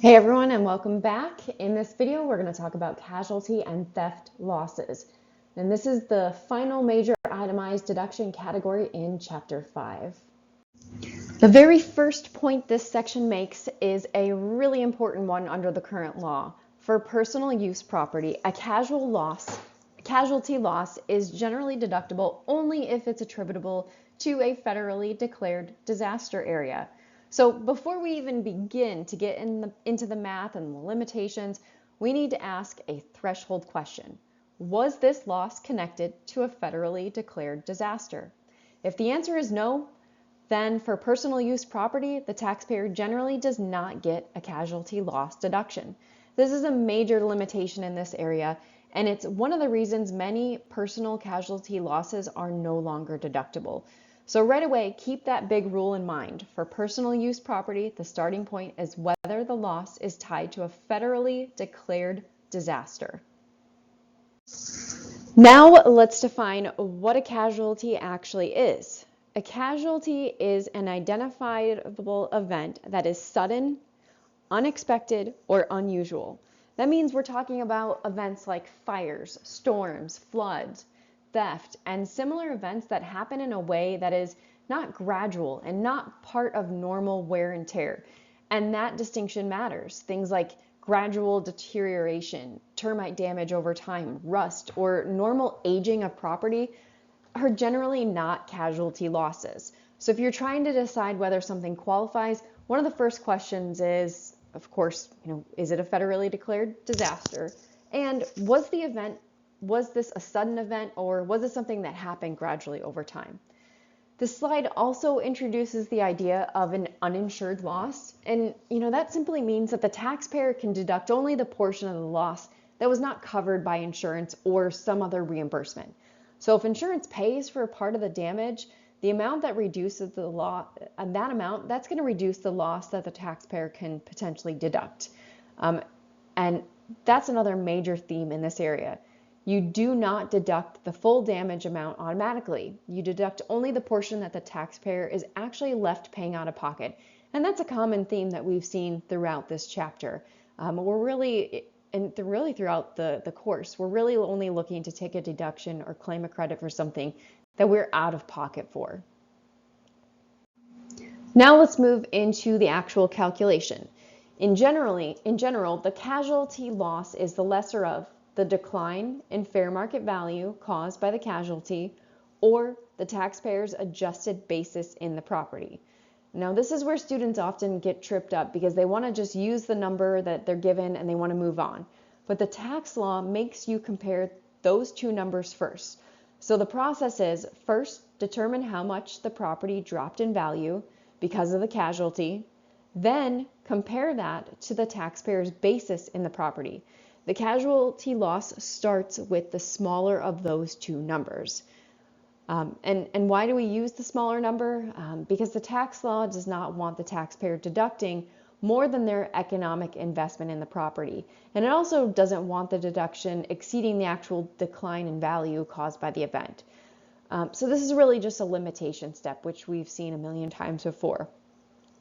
Hey everyone, and welcome back. In this video, we're going to talk about casualty and theft losses. And this is the final major itemized deduction category in Chapter 5. The very first point this section makes is a really important one under the current law. For personal use property, a casualty loss is generally deductible only if it's attributable to a federally declared disaster area. So before we even begin to get into the math and the limitations, we need to ask a threshold question. Was this loss connected to a federally declared disaster? If the answer is no, then for personal use property, the taxpayer generally does not get a casualty loss deduction. This is a major limitation in this area, and it's one of the reasons many personal casualty losses are no longer deductible. So right away, keep that big rule in mind. For personal use property, the starting point is whether the loss is tied to a federally declared disaster. Now let's define what a casualty actually is. A casualty is an identifiable event that is sudden, unexpected, or unusual. That means we're talking about events like fires, storms, floods, theft, and similar events that happen in a way that is not gradual and not part of normal wear and tear. And that distinction matters. Things like gradual deterioration, termite damage over time, rust, or normal aging of property are generally not casualty losses. So if you're trying to decide whether something qualifies, one of the first questions is, of course, is it a federally declared disaster? And was this a sudden event, or was it something that happened gradually over time? This slide also introduces the idea of an uninsured loss, and that simply means that the taxpayer can deduct only the portion of the loss that was not covered by insurance or some other reimbursement. So if insurance pays for a part of the damage, the amount that reduces the loss, that's going to reduce the loss that the taxpayer can potentially deduct. And that's another major theme in this area. You do not deduct the full damage amount automatically. You deduct only the portion that the taxpayer is actually left paying out of pocket. And that's a common theme that we've seen throughout this chapter. Really throughout the course, we're really only looking to take a deduction or claim a credit for something that we're out of pocket for. Now let's move into the actual calculation. In general, the casualty loss is the lesser of the decline in fair market value caused by the casualty or the taxpayer's adjusted basis in the property. Now, this is where students often get tripped up because they want to just use the number that they're given and they want to move on. But the tax law makes you compare those two numbers first. So the process is, first, determine how much the property dropped in value because of the casualty, then compare that to the taxpayer's basis in the property. The casualty loss starts with the smaller of those two numbers. And why do we use the smaller number? Because the tax law does not want the taxpayer deducting more than their economic investment in the property. And it also doesn't want the deduction exceeding the actual decline in value caused by the event. So this is really just a limitation step, which we've seen a million times before.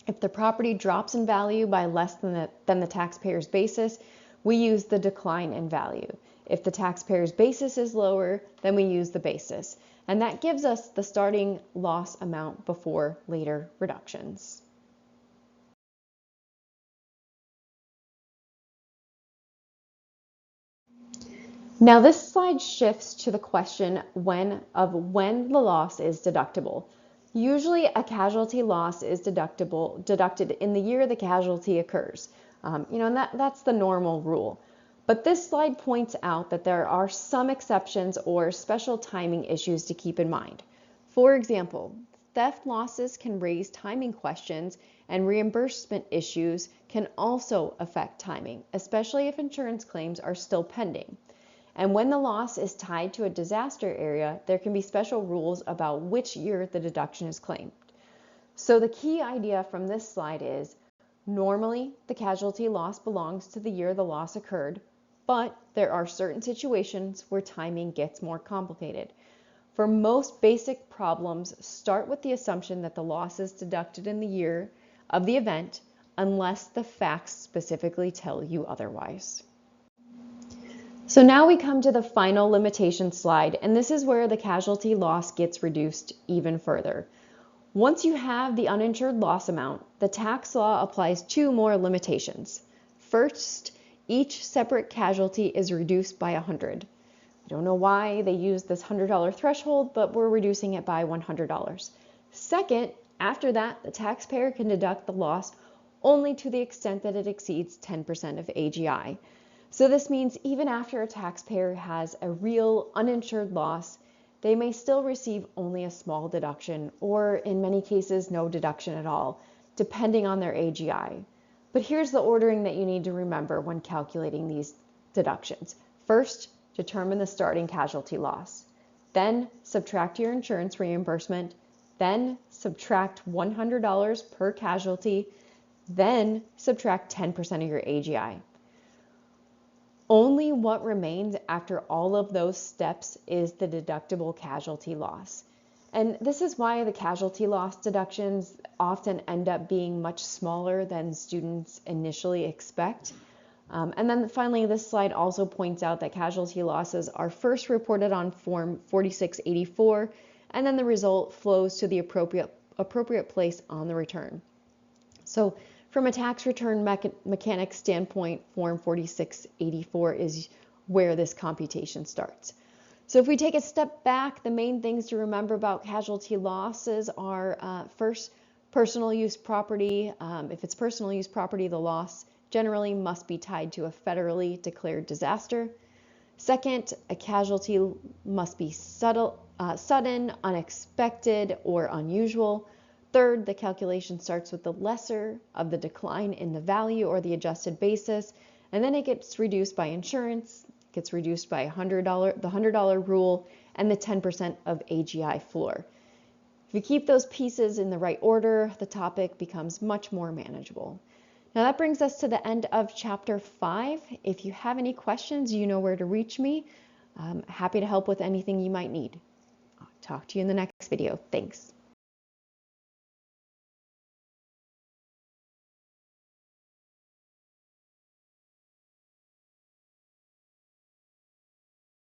If the property drops in value by less than the taxpayer's basis, we use the decline in value. If the taxpayer's basis is lower, then we use the basis. And that gives us the starting loss amount before later reductions. Now this slide shifts to the question when the loss is deductible. Usually a casualty loss is deducted in the year the casualty occurs. And that's the normal rule. But this slide points out that there are some exceptions or special timing issues to keep in mind. For example, theft losses can raise timing questions, and reimbursement issues can also affect timing, especially if insurance claims are still pending. And when the loss is tied to a disaster area, there can be special rules about which year the deduction is claimed. So the key idea from this slide is, normally the casualty loss belongs to the year the loss occurred, but there are certain situations where timing gets more complicated. For most basic problems, start with the assumption that the loss is deducted in the year of the event unless the facts specifically tell you otherwise. So now we come to the final limitation slide, and this is where the casualty loss gets reduced even further. Once you have the uninsured loss amount, the tax law applies two more limitations. First, each separate casualty is reduced by 100. I don't know why they use this $100 threshold, but we're reducing it by $100. Second, after that, the taxpayer can deduct the loss only to the extent that it exceeds 10% of AGI. So this means even after a taxpayer has a real uninsured loss, they may still receive only a small deduction, or in many cases, no deduction at all, depending on their AGI. But here's the ordering that you need to remember when calculating these deductions. First, determine the starting casualty loss. Then subtract your insurance reimbursement. Then subtract $100 per casualty. Then subtract 10% of your AGI. Only what remains after all of those steps is the deductible casualty loss. And this is why the casualty loss deductions often end up being much smaller than students initially expect. And then finally, this slide also points out that casualty losses are first reported on Form 4684, and then the result flows to the appropriate place on the return. So from a tax return mechanic standpoint, Form 4684 is where this computation starts. So if we take a step back, the main things to remember about casualty losses are first, personal use property. If it's personal use property, the loss generally must be tied to a federally declared disaster. Second, a casualty must be sudden, unexpected, or unusual. Third, the calculation starts with the lesser of the decline in the value or the adjusted basis, and then it gets reduced by insurance, gets reduced by the $100 rule, and the 10% of AGI floor. If you keep those pieces in the right order, the topic becomes much more manageable. Now that brings us to the end of chapter 5. If you have any questions, you know where to reach me. I'm happy to help with anything you might need. I'll talk to you in the next video. Thanks.